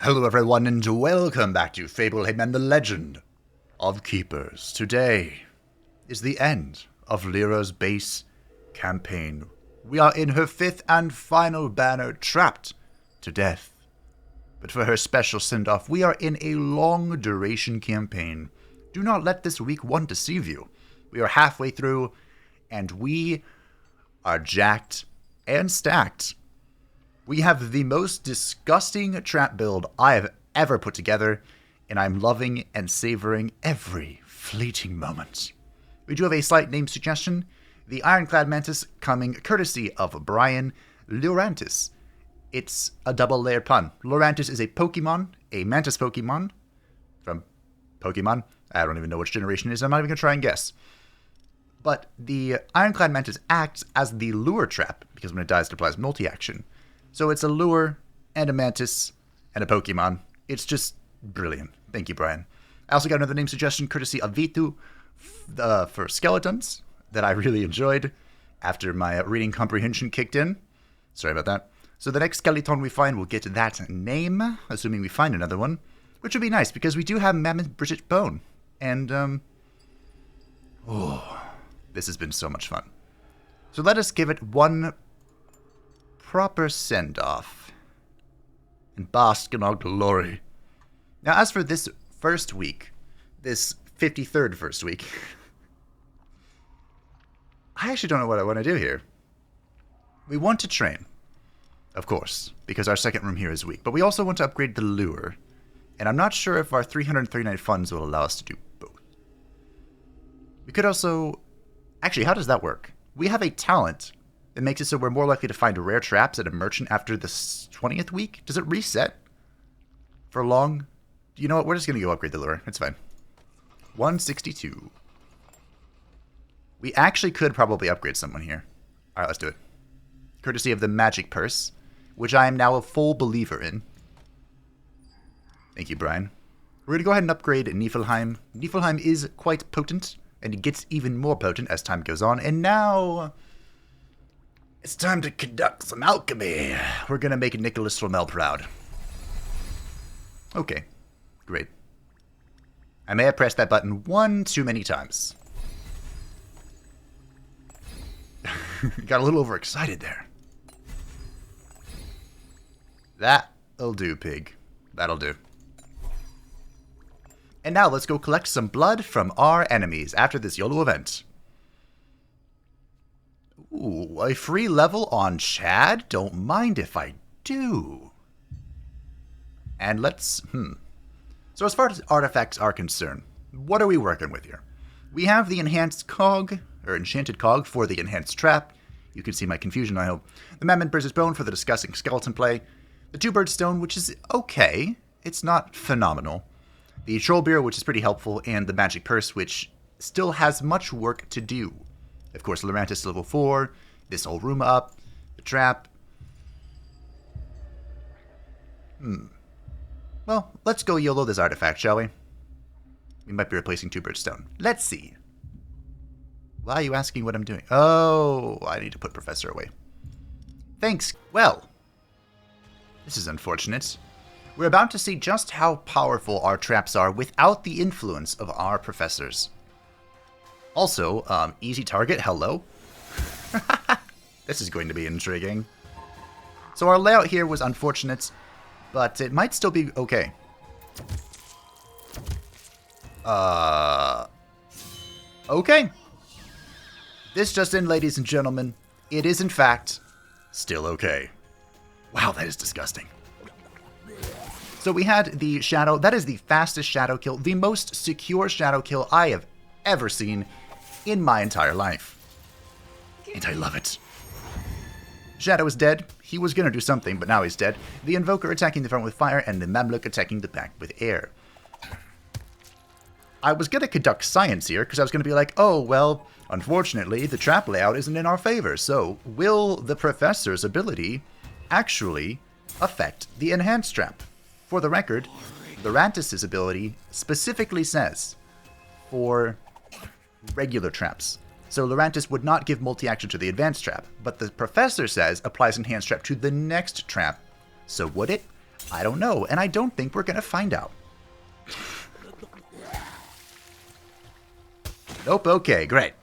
Hello everyone and welcome back to Fableheim and the Legend of Keepers. Today is the end of Lira's base campaign. We are in her fifth and final banner, Trapped to Death. But for her special send-off, we are in a long duration campaign. Do not let this week one deceive you. We are halfway through and we are jacked and stacked. We have the most disgusting trap build I have ever put together, and I'm loving and savoring every fleeting moment. We do have a slight name suggestion. The Ironclad Mantis coming courtesy of Brian Lurantis. It's a double-layered pun. Lurantis is a Pokemon, a Mantis Pokemon from Pokemon. I don't even know which generation it is. I'm not even going to try and guess. But the Ironclad Mantis acts as the lure trap, because when it dies, it applies multi-action. So it's a lure, and a mantis, and a Pokemon. It's just brilliant. Thank you, Brian. I also got another name suggestion courtesy of Vitu for skeletons that I really enjoyed after my reading comprehension kicked in. Sorry about that. So the next skeleton we find will get that name, assuming we find another one, which would be nice because we do have Mammoth Bridget Bone. And, this has been so much fun. So let us give it one proper send-off and bask in our glory. Now, as for this first week, this 53rd first week, I actually don't know what I want to do here. We want to train, of course, because our second room here is weak, but we also want to upgrade the lure, and I'm not sure if our 339 funds will allow us to do both. We could also... Actually, how does that work? We have a talent that makes it so we're more likely to find rare traps at a merchant after the 20th week. Does it reset for long? You know what? We're just going to go upgrade the lure. It's fine. 162. We actually could probably upgrade someone here. All right, let's do it. Courtesy of the magic purse, which I am now a full believer in. Thank you, Brian. We're going to go ahead and upgrade Niflheim. Niflheim is quite potent, and it gets even more potent as time goes on. And now... it's time to conduct some alchemy. We're going to make Nicholas Flamel proud. Okay, great. I may have pressed that button one too many times. Got a little overexcited there. That'll do, pig. That'll do. And now let's go collect some blood from our enemies after this YOLO event. Ooh, a free level on Chad? Don't mind if I do. And let's, So as far as artifacts are concerned, what are we working with here? We have the enhanced cog, or enchanted cog for the enhanced trap. You can see my confusion, I hope. The Mammoth Bridget Bone for the disgusting skeleton play. The Two-Bird Stone, which is okay. It's not phenomenal. The Troll Beer, which is pretty helpful, and the Magic Purse, which still has much work to do. Of course, Lurantis level 4, this whole room up, the trap. Well, let's go YOLO this artifact, shall we? We might be replacing Two-Bird Stone. Let's see. Why are you asking what I'm doing? Oh, I need to put Professor away. Thanks. Well, this is unfortunate. We're about to see just how powerful our traps are without the influence of our professors. Also, easy target, hello. This is going to be intriguing. So our layout here was unfortunate, but it might still be okay. Okay. This just in, ladies and gentlemen, it is in fact still okay. Wow, that is disgusting. So we had the shadow. That is the fastest shadow kill, the most secure shadow kill I have ever seen in my entire life. And I love it. Shadow is dead. He was going to do something, but now he's dead. The Invoker attacking the front with fire, and the Mamluk attacking the back with air. I was going to conduct science here, because I was going to be like, oh, well, unfortunately, the trap layout isn't in our favor, so will the Professor's ability actually affect the enhanced trap? For the record, Lurantis' ability specifically says for regular traps. So Lurantis would not give multi-action to the advanced trap, but the Professor says applies enhanced trap to the next trap. So would it? I don't know, and I don't think we're going to find out. Nope, okay, great.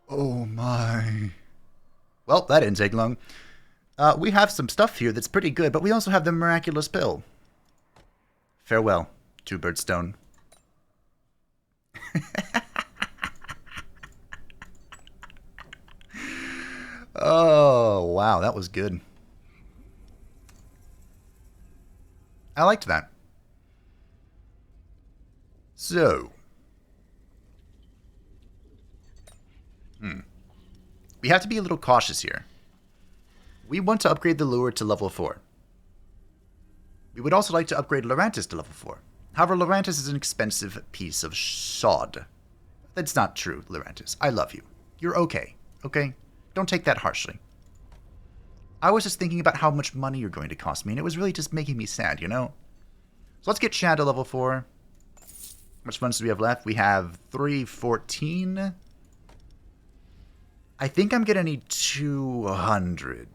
Oh my. Well, that didn't take long. We have some stuff here that's pretty good, but we also have the miraculous pill. Farewell, two-bird stone. Oh, wow, that was good. I liked that. So. We have to be a little cautious here. We want to upgrade the lure to level 4. We would also like to upgrade Lorantis to level 4. However, Lorantis is an expensive piece of sod. That's not true, Lorantis. I love you. You're okay, okay? Don't take that harshly. I was just thinking about how much money you're going to cost me, and it was really just making me sad, you know? So let's get Chad to level 4. How much funds do we have left? We have 314. I think I'm going to need 200.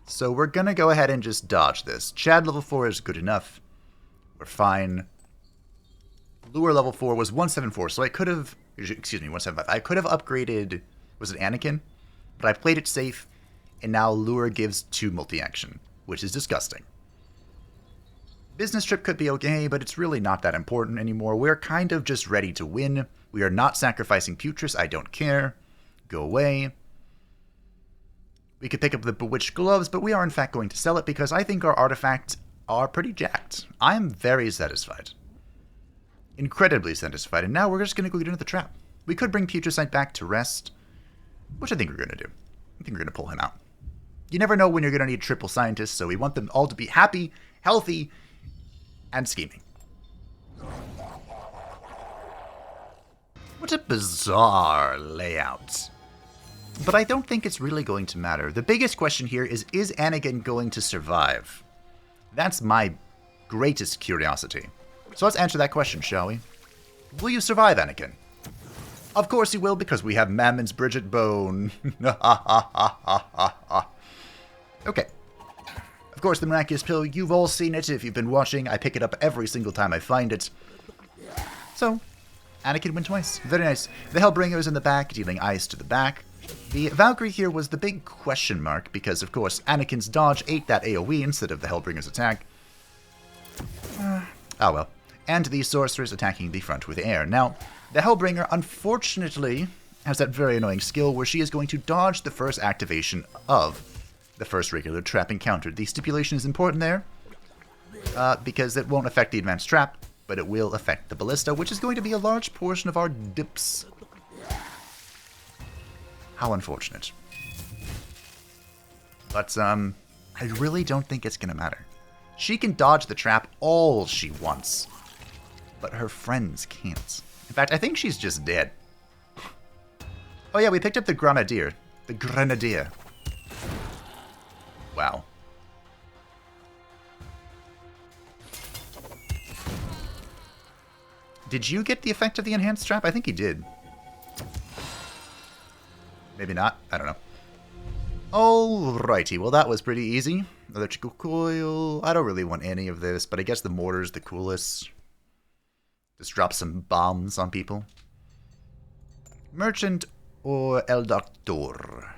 So we're going to go ahead and just dodge this. Chad level 4 is good enough. We're fine. Lure level 4 was 174, so I could have... Excuse me, 175. I could have upgraded... Was it Anakin? But I played it safe, and now Lure gives 2 multi-action, which is disgusting. Business trip could be okay, but it's really not that important anymore. We're kind of just ready to win. We are not sacrificing Putris. I don't care. Go away. We could pick up the Bewitched Gloves, but we are in fact going to sell it because I think our artifacts are pretty jacked. I am very satisfied. Incredibly satisfied. And now we're just going to go get into the trap. We could bring Putricite back to rest, which I think we're going to do. I think we're going to pull him out. You never know when you're going to need triple scientists, so we want them all to be happy, healthy, and scheming. What a bizarre layout. But I don't think it's really going to matter. The biggest question here is Anakin going to survive? That's my greatest curiosity. So let's answer that question, shall we? Will you survive, Anakin? Of course you will, because we have Mammon's Bridget Bone. Okay. Of course, the miraculous pill, you've all seen it if you've been watching. I pick it up every single time I find it. So, Anakin went twice. Very nice. The Hellbringer is in the back, dealing ice to the back. The Valkyrie here was the big question mark, because, of course, Anakin's dodge ate that AoE instead of the Hellbringer's attack. Oh well. And the Sorceress attacking the front with air. Now, the Hellbringer, unfortunately, has that very annoying skill where she is going to dodge the first activation of the first regular trap encountered. The stipulation is important there, because it won't affect the advanced trap, but it will affect the ballista, which is going to be a large portion of our dips. How unfortunate. But, I really don't think it's going to matter. She can dodge the trap all she wants, but her friends can't. In fact, I think she's just dead. Oh yeah, we picked up the Grenadier. The Grenadier. Wow. Did you get the effect of the enhanced trap? I think he did. Maybe not. I don't know. Alrighty, well that was pretty easy. Electrical coil. I don't really want any of this, but I guess the mortar's the coolest. Just drop some bombs on people. Merchant or El Doctor?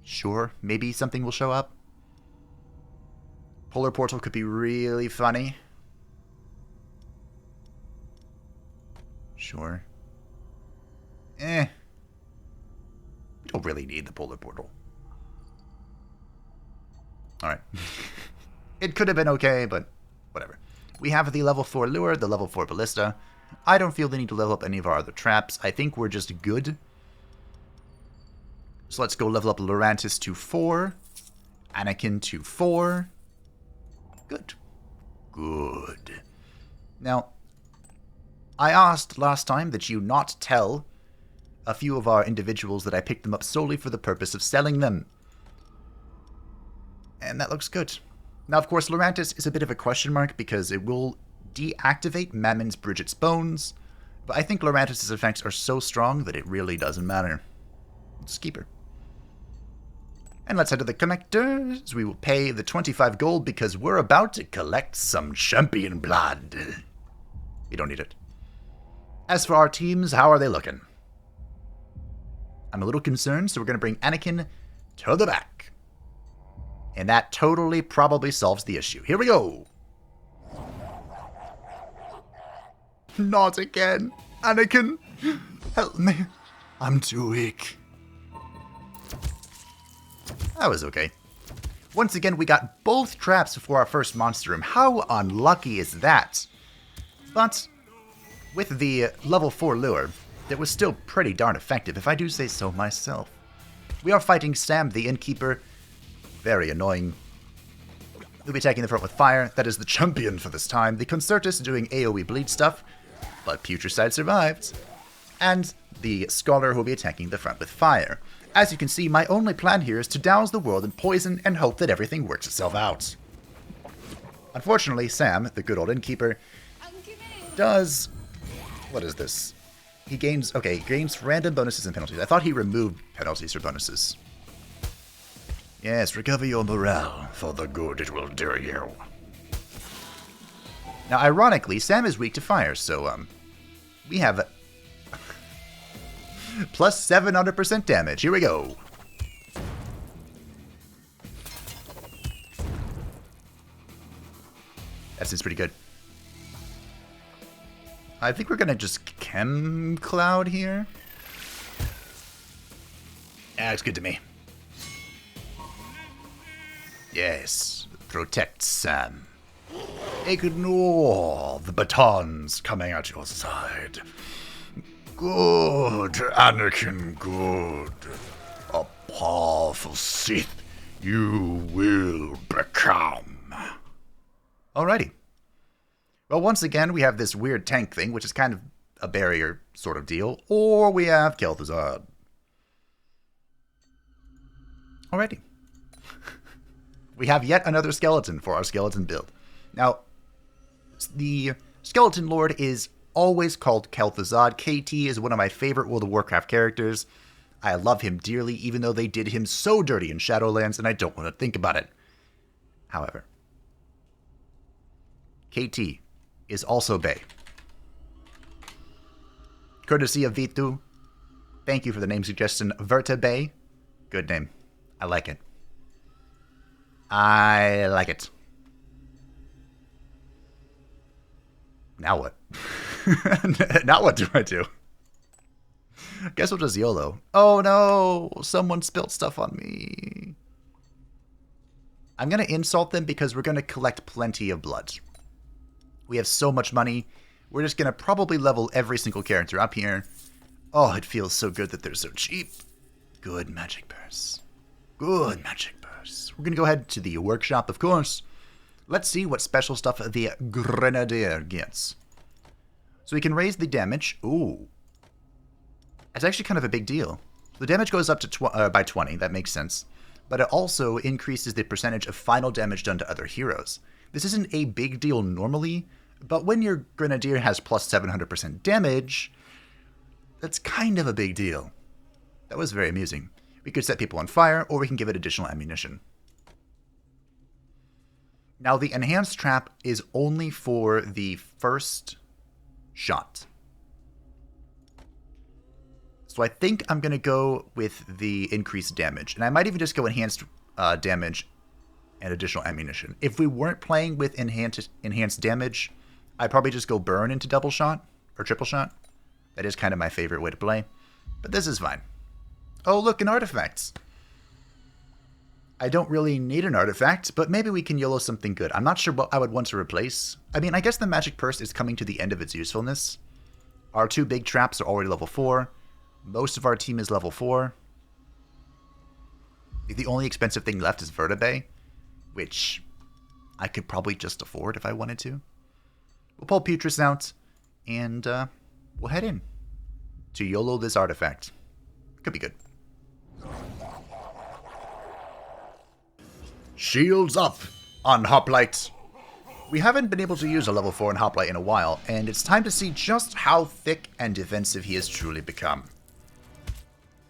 Sure, maybe something will show up. Polar Portal could be really funny. Sure. We don't really need the Polar Portal. Alright. It could have been okay, but whatever. We have the level 4 lure, the level 4 ballista. I don't feel the need to level up any of our other traps. I think we're just good. So let's go level up Lorantis to 4. Anakin to 4. Good. Good. Now, I asked last time that you not tell a few of our individuals that I picked them up solely for the purpose of selling them. And that looks good. Now, of course, Lorantis is a bit of a question mark because it will deactivate Mammon's Bridget's Bones, But I think Lorantis' effects are so strong that it really doesn't matter. Let's keep her. And let's head to the connectors. We will pay the 25 gold because we're about to collect some champion blood. We don't need it. As for our teams, how are they looking? I'm a little concerned, so we're going to bring Anakin to the back. And that totally probably solves the issue. Here we go. Not again. Anakin, help me. I'm too weak. That was okay. Once again, we got both traps before our first monster room. How unlucky is that? But with the level 4 lure, that was still pretty darn effective, if I do say so myself. We are fighting Sam, the innkeeper. Very annoying. We'll be taking the front with fire. That is the champion for this time. The Concertus doing AoE bleed stuff, but Putricide survived. And the Scholar who will be attacking the front with fire. As you can see, my only plan here is to douse the world in poison and hope that everything works itself out. Unfortunately, Sam, the good old innkeeper, does... What is this? He gains... Okay, gains random bonuses and penalties. I thought he removed penalties or bonuses. Yes, recover your morale. For the good it will do you. Now, ironically, Sam is weak to fire, so, we have... plus 700% damage. Here we go. That seems pretty good. I think we're gonna just Chem Cloud here. Yeah, it's good to me. Yes, protect Sam. Ignore the batons coming at your side. Good, Anakin, good. A powerful Sith you will become. Alrighty. Well, once again, we have this weird tank thing, which is kind of a barrier sort of deal. Or we have Kel'Thuzad. Alrighty. We have yet another skeleton for our skeleton build. Now, the Skeleton Lord is always called Kel'Thuzad. KT is one of my favorite World of Warcraft characters. I love him dearly, even though they did him so dirty in Shadowlands, and I don't want to think about it. However, KT is also Bay. Courtesy of Vitu. Thank you for the name suggestion. Verta Bay. Good name. I like it. I like it. Now what? Now what do I do? Guess we'll just YOLO. Oh no! Someone spilled stuff on me. I'm gonna insult them because we're gonna collect plenty of blood. We have so much money. We're just gonna probably level every single character up here. Oh, it feels so good that they're so cheap. Good magic purse. Good magic purse. We're gonna go ahead to the workshop, of course. Let's see what special stuff the Grenadier gets. So we can raise the damage. Ooh. That's actually kind of a big deal. The damage goes up to by 20. That makes sense. But it also increases the percentage of final damage done to other heroes. This isn't a big deal normally, but when your Grenadier has plus 700% damage, that's kind of a big deal. That was very amusing. We could set people on fire, or we can give it additional ammunition. Now, the enhanced trap is only for the first shot. So I think I'm going to go with the increased damage. And I might even just go enhanced damage and additional ammunition. If we weren't playing with enhanced damage, I'd probably just go burn into double shot or triple shot. That is kind of my favorite way to play. But this is fine. Oh, look, an artifact. I don't really need an artifact, but maybe we can YOLO something good. I'm not sure what I would want to replace. I mean, I guess the magic purse is coming to the end of its usefulness. Our two big traps are already level 4. Most of our team is level 4. The only expensive thing left is Vertebrae, which I could probably just afford if I wanted to. We'll pull Putris out, and we'll head in to YOLO this artifact. Could be good. Shields up on Hoplite. We haven't been able to use a level 4 in Hoplite in a while, and it's time to see just how thick and defensive he has truly become.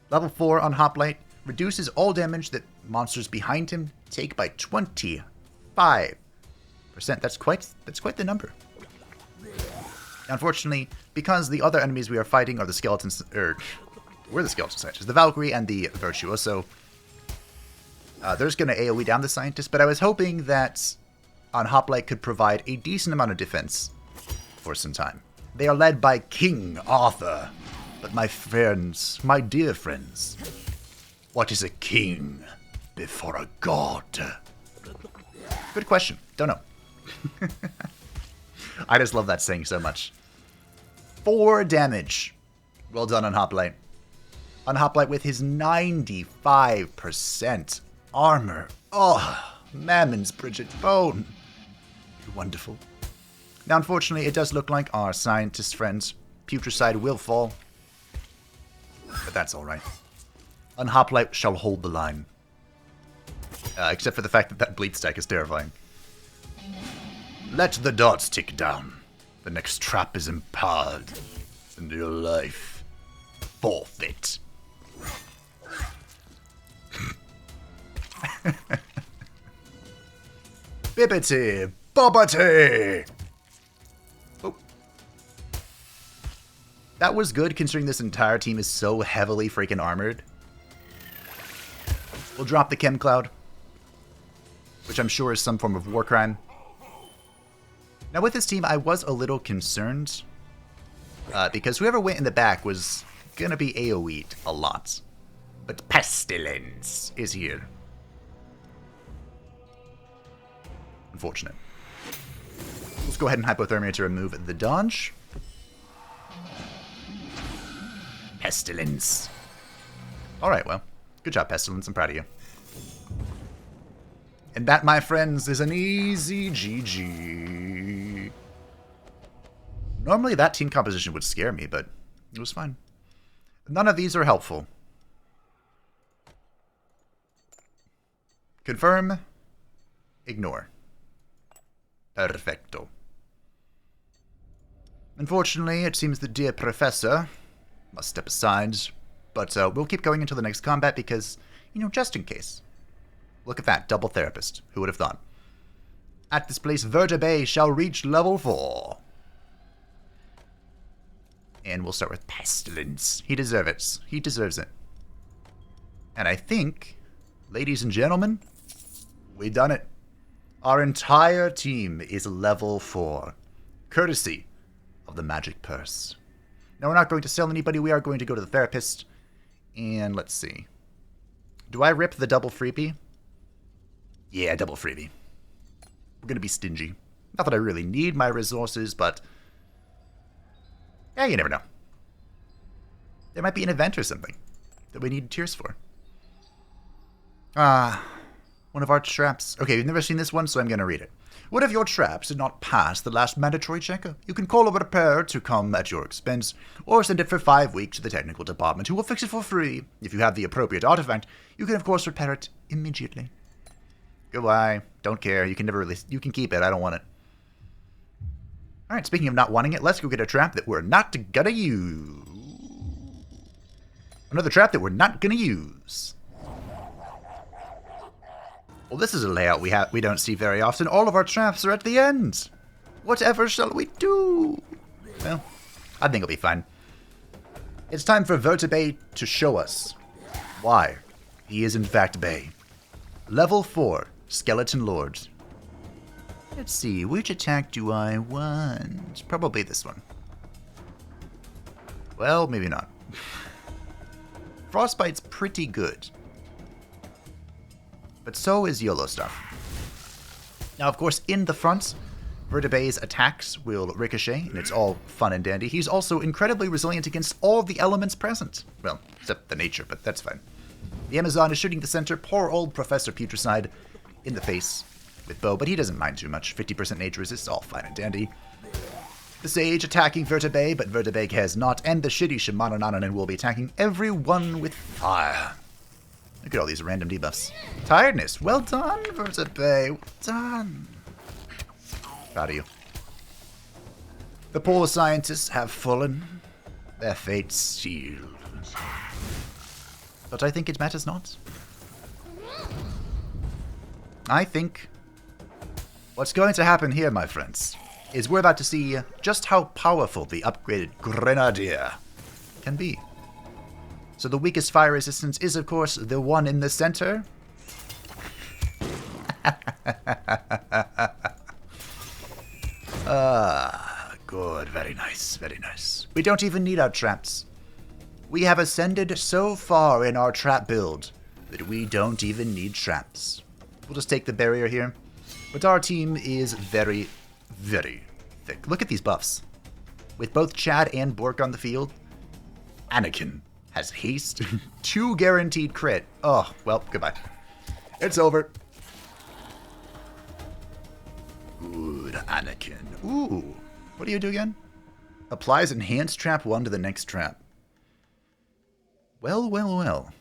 Level 4 on Hoplite reduces all damage that monsters behind him take by 25%. That's quite the number. Unfortunately, because the other enemies we are fighting are the skeletons, we're the skeleton scientists, the Valkyrie and the Virtuoso. They're just going to AoE down the scientist, but I was hoping that on Hoplite could provide a decent amount of defense for some time. They are led by King Arthur. But my friends, my dear friends, what is a king before a god? Good question. Don't know. I just love that saying so much. 4 damage. Well done on Hoplite. On Hoplite with his 95% armor. Oh, Mammon's Bridget Bone. You're wonderful. Now, unfortunately, it does look like our scientist friends, Putricide, will fall. But that's alright. Unhoplite shall hold the line. Except for the fact that that bleed stack is terrifying. Let the dots tick down. The next trap is empowered. And your life forfeit. Bibbity! Bobbity! Oh. That was good considering this entire team is so heavily freaking armored. We'll drop the Chem Cloud, which I'm sure is some form of war crime. Now with this team, I was a little concerned because whoever went in the back was going to be AoE'd a lot. But Pestilence is here. Unfortunate. Let's go ahead and Hypothermia to remove the dodge. Pestilence. Alright, well. Good job, Pestilence. I'm proud of you. And that, my friends, is an easy GG. Normally that team composition would scare me, but it was fine. None of these are helpful. Confirm. Ignore. Perfecto. Unfortunately, it seems the dear Professor must step aside, but we'll keep going until the next combat because, you know, just in case. Look at that, double therapist. Who would have thought? At this place, Vertebrae shall reach level 4. And we'll start with Pestilence. He deserves it. He deserves it. And I think, ladies and gentlemen, we done it. Our entire team is level 4, courtesy of the magic purse. Now, we're not going to sell anybody. We are going to go to the therapist. And let's see. Do I rip the double freebie? Yeah, double freebie. We're going to be stingy. Not that I really need my resources, but yeah, you never know. There might be an event or something that we need tears for. One of our traps. Okay, you've never seen this one, so I'm going to read it. What if your traps did not pass the last mandatory checker? You can call a repairer to come at your expense, or send it for 5 weeks to the technical department, who will fix it for free. If you have the appropriate artifact, you can of course repair it immediately. Goodbye. Don't care. You can never release. You can keep it. I don't want it. Alright, speaking of not wanting it, let's go get a trap that we're not gonna use. Another trap that we're not gonna use. Well, this is a layout we don't see very often. All of our traps are at the end. Whatever shall we do? Well, I think it'll be fine. It's time for Vertebrae to show us why he is in fact Bay. Level 4, Skeleton Lord. Let's see, which attack do I want? Probably this one. Well, maybe not. Frostbite's pretty good. But so is YOLO stuff. Now, of course, in the front, Vertebrae's attacks will ricochet, and it's all fun and dandy. He's also incredibly resilient against all of the elements present. Well, except the nature, but that's fine. The Amazon is shooting the center. Poor old Professor Putricide in the face with bow, but he doesn't mind too much. 50% nature resist, all fine and dandy. The Sage attacking Vertebrae, but Vertebrae cares not, and the shitty Shamanananan will be attacking everyone with fire. Look at all these random debuffs. Tiredness. Well done, Vertebrae. Well done. Proud of you. The poor scientists have fallen. Their fates sealed. But I think it matters not. I think what's going to happen here, my friends, is we're about to see just how powerful the upgraded Grenadier can be. So the weakest fire resistance is, of course, the one in the center. Good. Very nice. Very nice. We don't even need our traps. We have ascended so far in our trap build that we don't even need traps. We'll just take the barrier here. But our team is very, very thick. Look at these buffs. With both Chad and Bork on the field, Anakin has haste. 2 guaranteed crit. Oh, well, goodbye. It's over. Good, Anakin. Ooh. What do you do again? Applies enhanced trap 1 to the next trap. Well, well, well.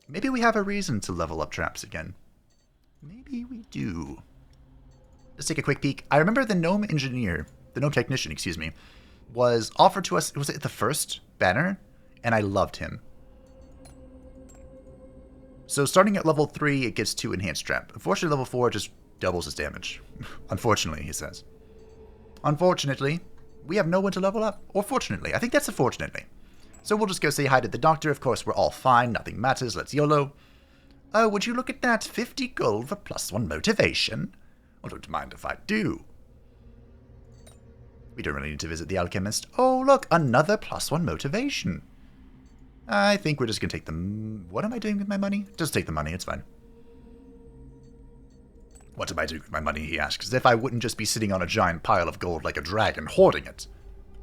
Maybe we have a reason to level up traps again. Maybe we do. Let's take a quick peek. I remember the gnome engineer, the gnome technician, excuse me, was offered to us, was it the first banner? And I loved him. So starting at level 3, it gets 2 enhanced trap. Unfortunately, level 4 just doubles his damage. Unfortunately, he says. Unfortunately, we have no one to level up. Or fortunately. I think that's a fortunately. So we'll just go say hi to the doctor. Of course, we're all fine. Nothing matters. Let's YOLO. Oh, would you look at that? 50 gold for +1 motivation. I don't mind if I do. We don't really need to visit the alchemist. Oh, look. Another +1 motivation. I think we're just going to take them. What am I doing with my money? Just take the money. It's fine. What am I doing with my money, he asks, as if I wouldn't just be sitting on a giant pile of gold like a dragon, hoarding it.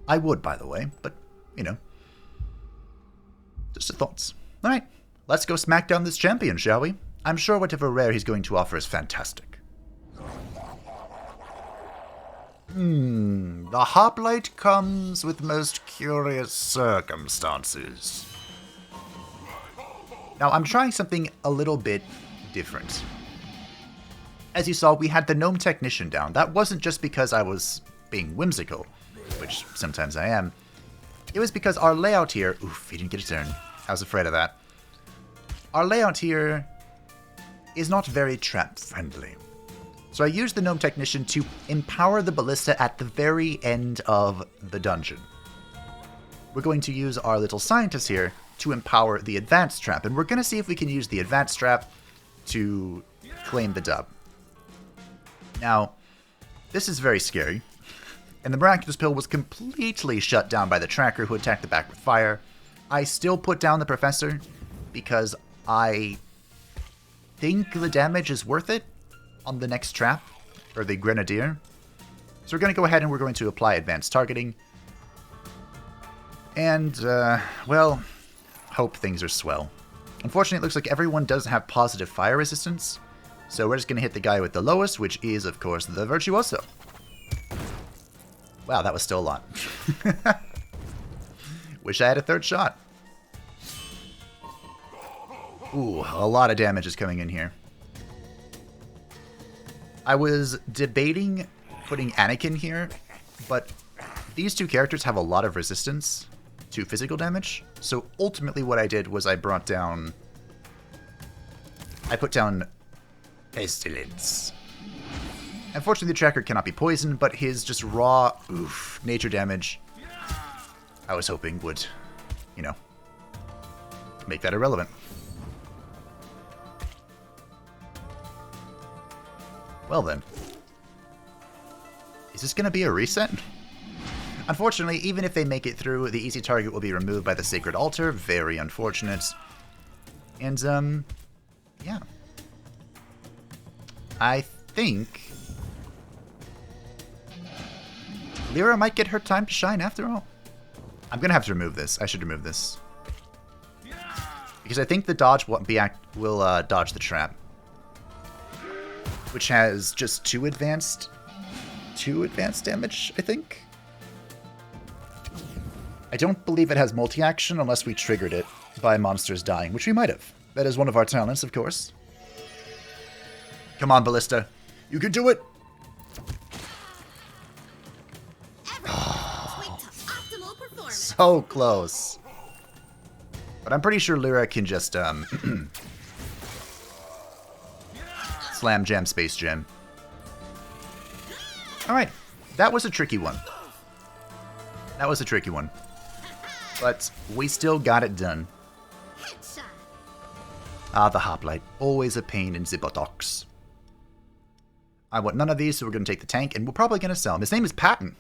I would, by the way, but, you know. Just the thoughts. Alright, let's go smack down this champion, shall we? I'm sure whatever rare he's going to offer is fantastic. The hoplite comes with most curious circumstances. Now, I'm trying something a little bit different. As you saw, we had the gnome technician down. That wasn't just because I was being whimsical, which sometimes I am. It was because our layout here... Oof, he didn't get a turn. I was afraid of that. Our layout here is not very trap-friendly. So I used the gnome technician to empower the ballista at the very end of the dungeon. We're going to use our little scientist here to empower the advanced trap, and we're going to see if we can use the advanced trap to claim the dub. Now, this is very scary, and the miraculous pill was completely shut down by the tracker who attacked the back with fire. I still put down the professor because I think the damage is worth it on the next trap, or the grenadier. So we're going to go ahead and we're going to apply advanced targeting. And, well, hope things are swell. Unfortunately, it looks like everyone does have positive fire resistance. So we're just going to hit the guy with the lowest, which is, of course, the Virtuoso. Wow, that was still a lot. Wish I had a third shot. Ooh, a lot of damage is coming in here. I was debating putting Anakin here, but these two characters have a lot of resistance to physical damage. So ultimately what I did was I put down Pestilence. Unfortunately, the tracker cannot be poisoned, but his just raw, nature damage, I was hoping would, you know, make that irrelevant. Well then. Is this going to be a reset? Unfortunately, even if they make it through, the easy target will be removed by the Sacred Altar. Very unfortunate. And, yeah. I think Lira might get her time to shine after all. I'm going to have to remove this. I should remove this. Because I think the dodge will dodge the trap. Which has just 2 advanced damage, I think. I don't believe it has multi-action unless we triggered it by monsters dying, which we might have. That is one of our talents, of course. Come on, Ballista. You can do it! so close. But I'm pretty sure Lira can just, slam jam space gem. Alright, that was a tricky one. That was a tricky one. But we still got it done. Ah, the hoplite. Always a pain in the buttocks. I want none of these, so we're going to take the tank, and we're probably going to sell him. His name is Patton.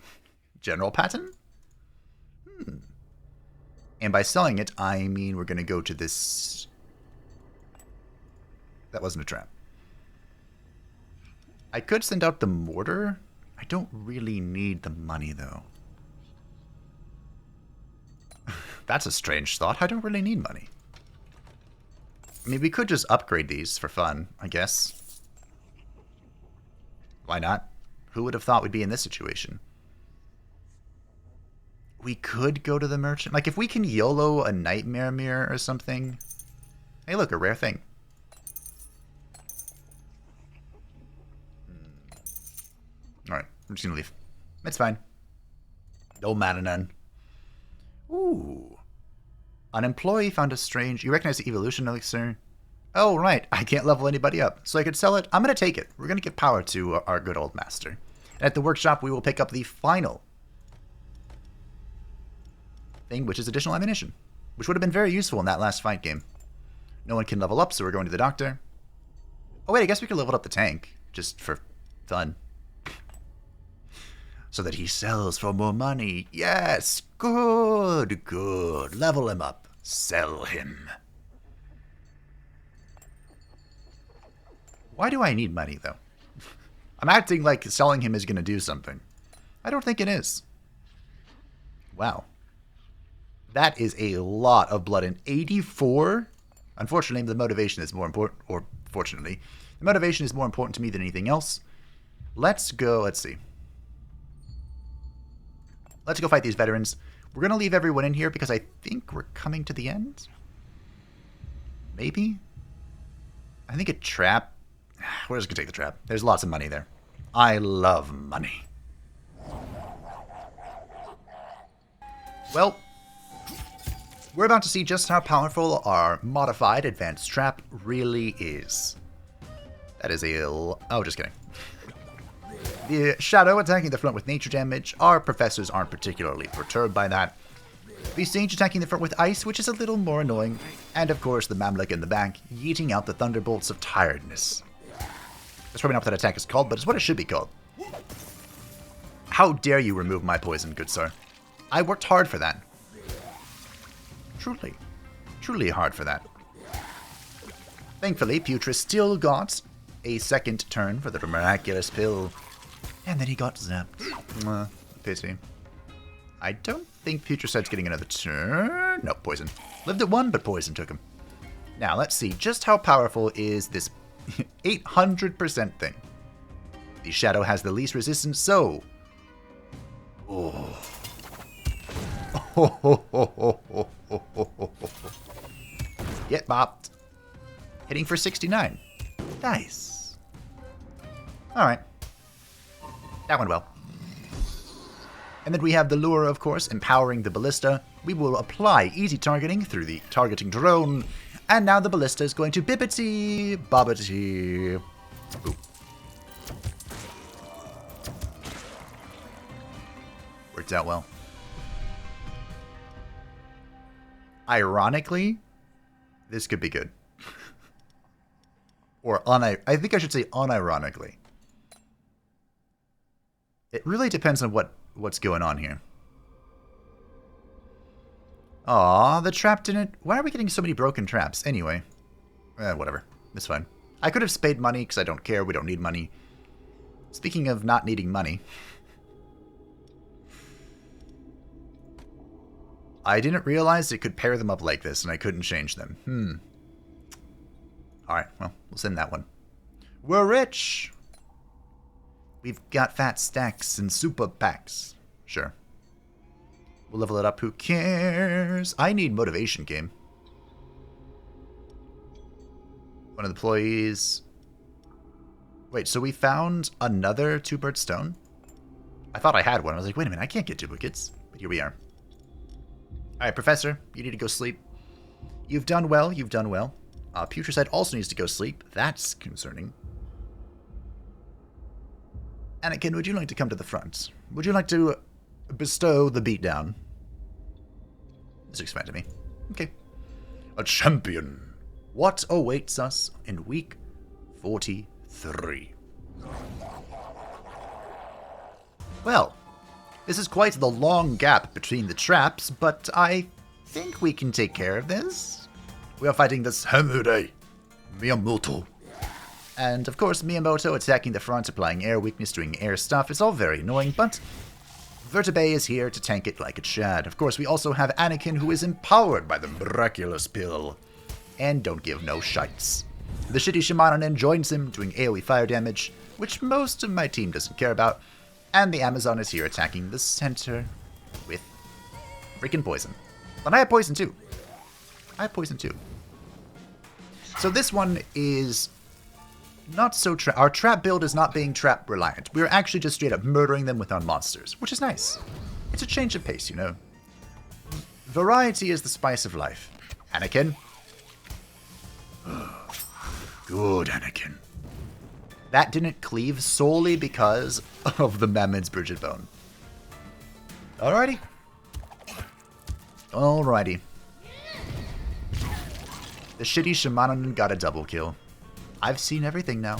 General Patton? And by selling it, I mean we're going to go to this... That wasn't a trap. I could send out the mortar. I don't really need the money, though. That's a strange thought. I don't really need money. I mean, we could just upgrade these for fun, I guess. Why not? Who would have thought we'd be in this situation? We could go to the merchant. Like, if we can YOLO a nightmare mirror or something. Hey, look, a rare thing. Alright, I'm just gonna leave. It's fine. No matter none. Ooh. An employee found a strange... You recognize the evolution elixir? Oh, right. I can't level anybody up. So I could sell it. I'm going to take it. We're going to give power to our good old master. And at the workshop, we will pick up the final thing, which is additional ammunition. Which would have been very useful in that last fight game. No one can level up, so we're going to the doctor. Oh, wait. I guess we could level up the tank. Just for fun. So that he sells for more money. Yes! Good, good. Level him up. Sell him. Why do I need money, though? I'm acting like selling him is going to do something. I don't think it is. Wow. That is a lot of blood in 84. Unfortunately, the motivation is more important. Or, fortunately, the motivation is more important to me than anything else. Let's go. Let's see. Let's go fight these veterans. We're going to leave everyone in here because I think we're coming to the end. Maybe? I think a trap. We're just going to take the trap. There's lots of money there. I love money. Well, we're about to see just how powerful our modified advanced trap really is. That is a... Oh, just kidding. The shadow attacking the front with nature damage. Our professors aren't particularly perturbed by that. The sage attacking the front with ice, which is a little more annoying. And of course, the Mamluk in the back, yeeting out the thunderbolts of tiredness. That's probably not what that attack is called, but it's what it should be called. How dare you remove my poison, good sir? I worked hard for that. Truly. Truly hard for that. Thankfully, Putra still got a second turn for the miraculous pill. And then he got zapped. Pity. I don't think Putracid's getting another turn. No, poison. Lived at one, but poison took him. Now, let's see. Just how powerful is this 800% thing? The shadow has the least resistance, so... Oh. Get bopped. Hitting for 69. Nice. Alright. That went well. And then we have the Lira, of course, empowering the ballista. We will apply easy targeting through the targeting drone. And now the ballista is going to bibbity bobbity. Ooh. Worked out well. Ironically, this could be good. Or I think I should say unironically. It really depends on what's going on here. Aw, the trap didn't... Why are we getting so many broken traps? Anyway. Whatever. It's fine. I could have spade money because I don't care. We don't need money. Speaking of not needing money. I didn't realize it could pair them up like this and I couldn't change them. Alright, well, we'll send that one. We're rich! We've got fat stacks and super packs. Sure. We'll level it up. Who cares? I need motivation game. One of the employees. Wait, so we found another two-bird stone? I thought I had one. I was like, wait a minute, I can't get duplicates. But here we are. Alright, Professor, you need to go sleep. You've done well, you've done well. Putricide also needs to go sleep. That's concerning. Anakin, would you like to come to the front? Would you like to bestow the beatdown? This looks fine to me. Okay. A champion. What awaits us in week 43? Well, this is quite the long gap between the traps, but I think we can take care of this. We are fighting the Samurai Miyamoto. And of course, Miyamoto attacking the front, applying air weakness, doing air stuff. It's all very annoying, but Vertebay is here to tank it like a Chad. Of course, we also have Anakin, who is empowered by the miraculous pill. And don't give no shites. The shitty Shimanonin joins him, doing AoE fire damage, which most of my team doesn't care about. And the Amazon is here attacking the center with freaking poison. But I have poison too. So this one is not so our trap build is not being trap reliant. We're actually just straight up murdering them with our monsters, which is nice. It's a change of pace, you know. Variety is the spice of life. Anakin. Good, Anakin. That didn't cleave solely because of the Mammons Bridget Bone. Alrighty. Alrighty. The shitty Shimanonin got a double kill. I've seen everything now.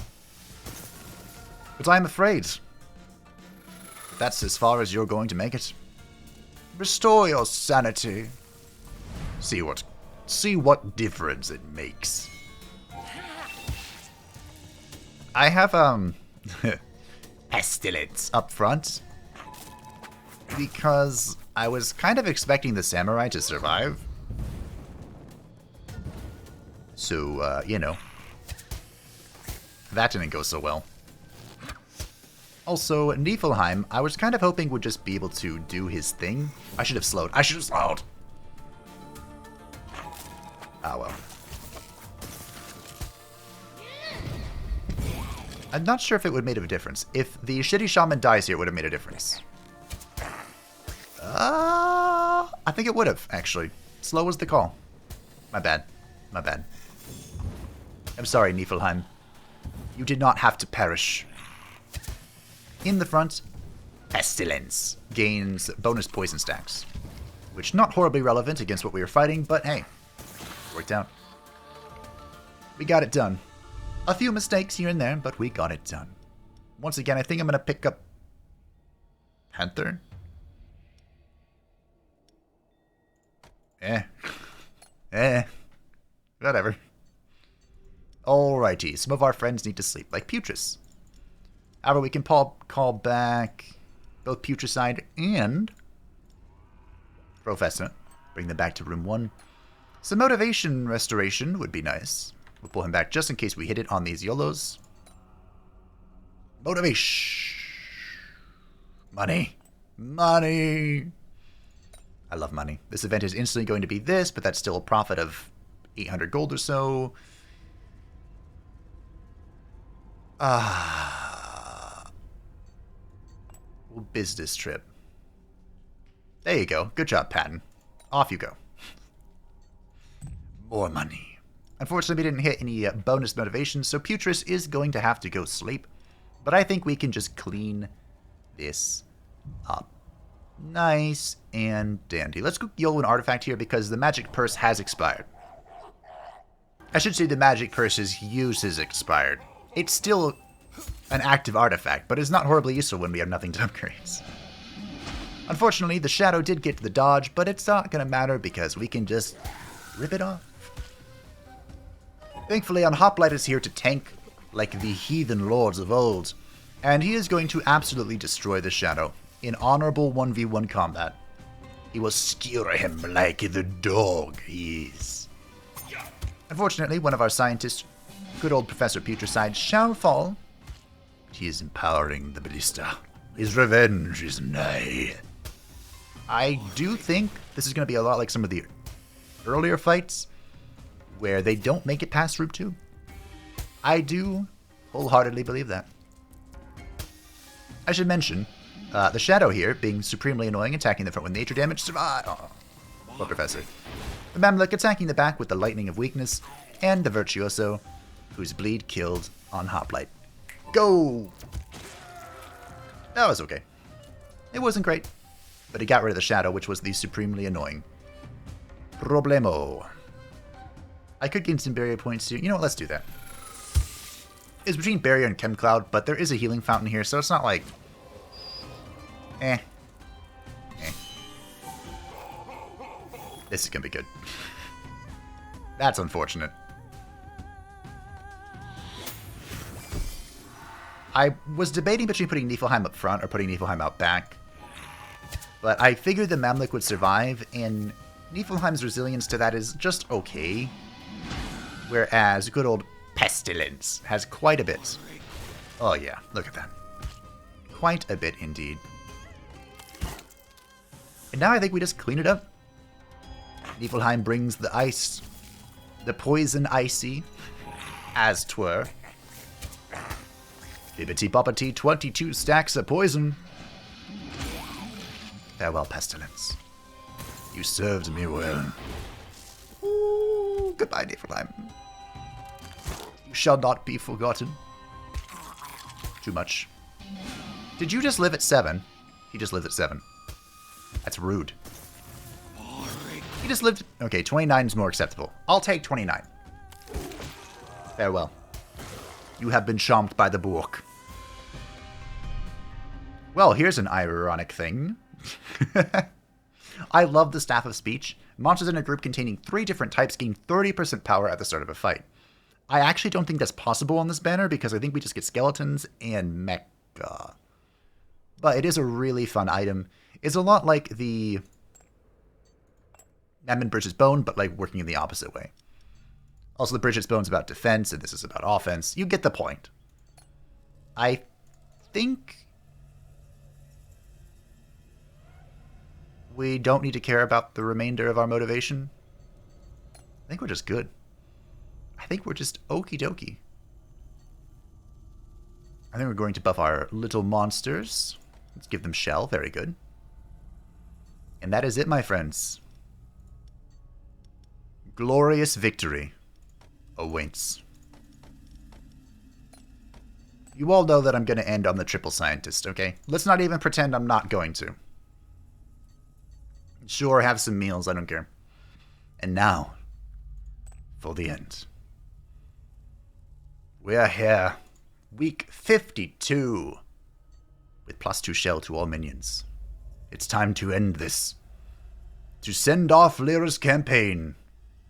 But I'm afraid that's as far as you're going to make it. Restore your sanity. See what difference it makes. I have pestilence up front because I was kind of expecting the samurai to survive. So, you know, that didn't go so well. Also, Niflheim, I was kind of hoping would just be able to do his thing. I should have slowed. Ah, well. I'm not sure if it would have made a difference. If the shitty shaman dies here, it would have made a difference. I think it would have, actually. Slow was the call. My bad. I'm sorry, Niflheim. You did not have to perish. In the front, Pestilence gains bonus poison stacks, which not horribly relevant against what we were fighting, but hey, worked out. We got it done. A few mistakes here and there, but we got it done. Once again, I think I'm going to pick up Panther. Whatever. Alrighty, some of our friends need to sleep, like Putris. However, we can call back both Putricide and Professor. Bring them back to room 1. Some motivation restoration would be nice. We'll pull him back just in case we hit it on these YOLOs. Motivation. Money. I love money. This event is instantly going to be this, but that's still a profit of 800 gold or so. Business trip. There you go. Good job, Patton. Off you go. More money. Unfortunately, we didn't hit any bonus motivation, so Putris is going to have to go sleep. But I think we can just clean this up. Nice and dandy. Let's go YOLO an artifact here because the magic purse has expired. I should say the magic purse's use has expired. It's still an active artifact, but it's not horribly useful when we have nothing to upgrade. Unfortunately, the shadow did get to the dodge, but it's not going to matter because we can just rip it off. Thankfully, Hoplite is here to tank like the heathen lords of old, and he is going to absolutely destroy the shadow in honorable 1v1 combat. He will skewer him like the dog he is. Unfortunately, one of our scientists, good old Professor Putricide, shall fall. He is empowering the ballista. His revenge is nigh. I do think this is going to be a lot like some of the earlier fights where they don't make it past Route 2. I do wholeheartedly believe that. I should mention, the Shadow here, being supremely annoying, attacking the front with nature damage, survive. Or Professor. The Mamluk attacking the back with the Lightning of Weakness, and the Virtuoso, whose bleed killed on Hoplite. Go! That was okay. It wasn't great, but he got rid of the Shadow, which was the supremely annoying problemo. I could gain some barrier points too. You know what, let's do that. It's between barrier and Chem Cloud, but there is a healing fountain here, so it's not like... This is gonna be good. That's unfortunate. I was debating between putting Niflheim up front or putting Niflheim out back. But I figured the Mamluk would survive, and Niflheim's resilience to that is just okay. Whereas good old Pestilence has quite a bit. Oh yeah, look at that. Quite a bit indeed. And now I think we just clean it up. Niflheim brings the ice, the poison icy, as 'twere. Bibbity boppity, 22 stacks of poison. Farewell, Pestilence. You served me well. Ooh, goodbye, Niflheim. You shall not be forgotten. Too much. Did you just live at 7? He just lived at 7. That's rude. He just lived... Okay, 29 is more acceptable. I'll take 29. Farewell. You have been charmed by the book. Well, here's an ironic thing. I love the Staff of Speech. Monsters in a group containing 3 different types gain 30% power at the start of a fight. I actually don't think that's possible on this banner because I think we just get skeletons and mecha. But it is a really fun item. It's a lot like the Madman Bridget's Bone, but like working in the opposite way. Also, the Bridget's Bone's about defense, and this is about offense. You get the point. I think we don't need to care about the remainder of our motivation. I think we're just good. I think we're just okie dokie. I think we're going to buff our little monsters. Let's give them shell. Very good. And that is it, my friends. Glorious victory awaits. You all know that I'm going to end on the triple scientist, okay? Let's not even pretend I'm not going to. Sure, have some meals, I don't care. And now, for the end. We're here. Week 52. With +2 shell to all minions. It's time to end this. To send off Lira's campaign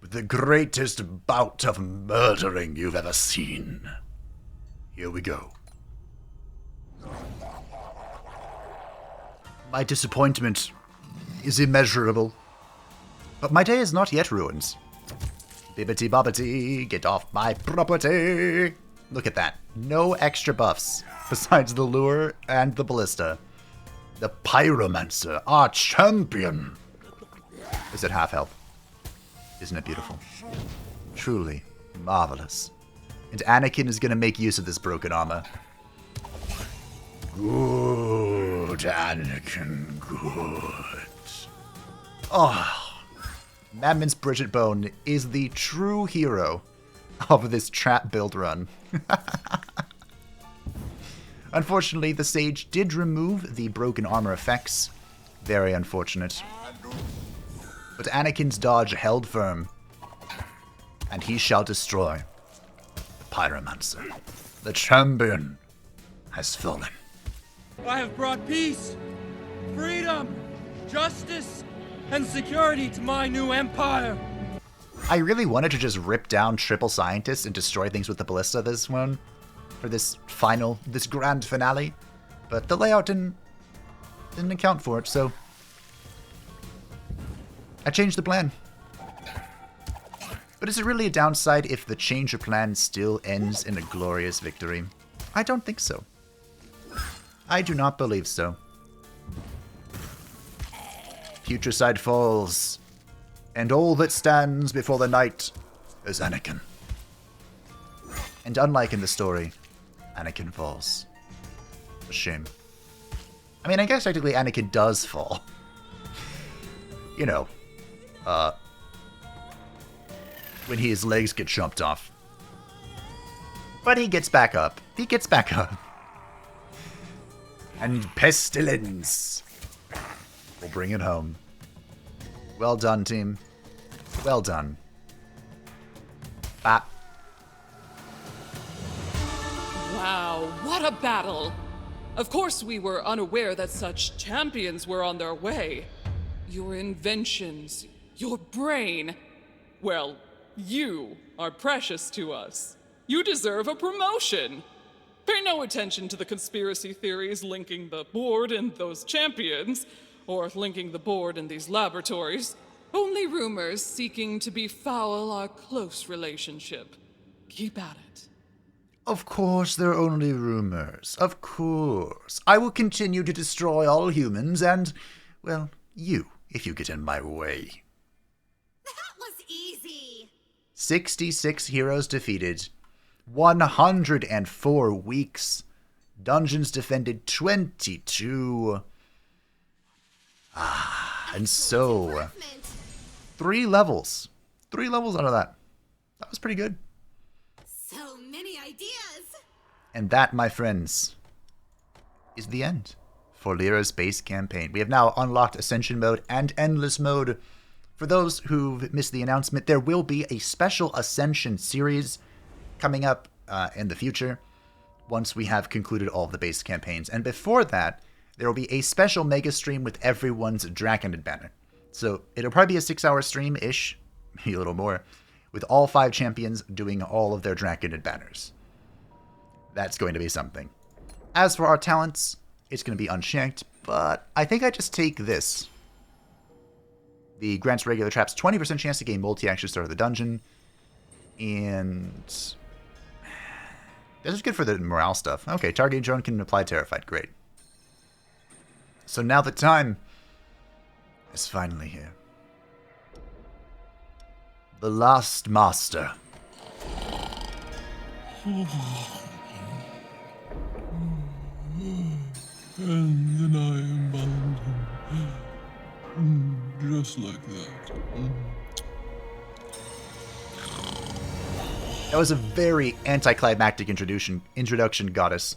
with the greatest bout of murdering you've ever seen. Here we go. My disappointment is immeasurable. But my day is not yet ruined. Bibbity bobbity, get off my property. Look at that. No extra buffs besides the lure and the ballista. The Pyromancer, our champion, is at half health. Isn't it beautiful? Truly marvelous. And Anakin is going to make use of this broken armor. Good, Anakin, good. Oh, Madman's Bridget Bone is the true hero of this trap build run. Unfortunately, the Sage did remove the broken armor effects. Very unfortunate. But Anakin's dodge held firm. And he shall destroy the Pyromancer. The champion has fallen. I have brought peace, freedom, justice, and security to my new empire. I really wanted to just rip down Triple Scientist and destroy things with the Ballista this one. For this grand finale. But the layout didn't account for it, so I changed the plan. But is it really a downside if the change of plan still ends in a glorious victory? I don't think so. I do not believe so. Future side falls, and all that stands before the night is Anakin. And unlike in the story, Anakin falls. A shame. I mean, I guess technically Anakin does fall. You know, when his legs get chopped off. But he gets back up. He gets back up. And pestilence will bring it home. Well done, team. Well done. Bap. Wow, what a battle! Of course we were unaware that such champions were on their way. Your inventions, your brain. Well, you are precious to us. You deserve a promotion. Pay no attention to the conspiracy theories linking the board and those champions, or linking the board and these laboratories. Only rumors seeking to befoul our close relationship. Keep at it. Of course, they're only rumors. Of course. I will continue to destroy all humans and, well, you, if you get in my way. That was easy. 66 heroes defeated. 104 weeks. Dungeons defended 22. And so, 3 levels. 3 levels out of that. That was pretty good. So many ideas. And that, my friends, is the end for Lira's base campaign. We have now unlocked Ascension Mode and Endless Mode. For those who've missed the announcement, there will be a special Ascension series coming up in the future once we have concluded all of the base campaigns. And before that, there will be a special mega stream with everyone's Draconid banner. So it'll probably be a 6-hour stream-ish, maybe a little more, with all 5 champions doing all of their Draconid banners. That's going to be something. As for our talents, it's going to be unchecked, but I think I just take this. The grants regular traps 20% chance to gain multi-action start of the dungeon, and this is good for the morale stuff. Okay, target drone can apply Terrified. Great. So now the time is finally here. The last master. And then I am bound. Just like that. That was a very anticlimactic introduction, Goddess.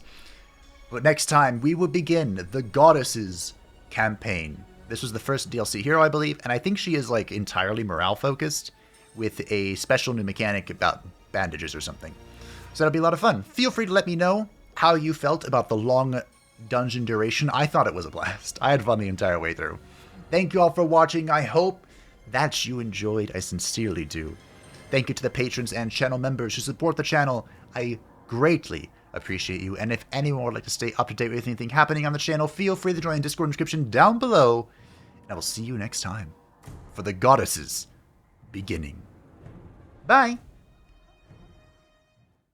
But next time, we will begin the Goddess's campaign. This was the first DLC hero, I believe, and I think she is, like, entirely morale-focused, with a special new mechanic about bandages or something. So that'll be a lot of fun. Feel free to let me know how you felt about the long dungeon duration. I thought it was a blast. I had fun the entire way through. Thank you all for watching. I hope that you enjoyed. I sincerely do. Thank you to the patrons and channel members who support the channel. I greatly appreciate you. And if anyone would like to stay up to date with anything happening on the channel, feel free to join the Discord description down below. And I will see you next time for the Goddess's beginning. Bye!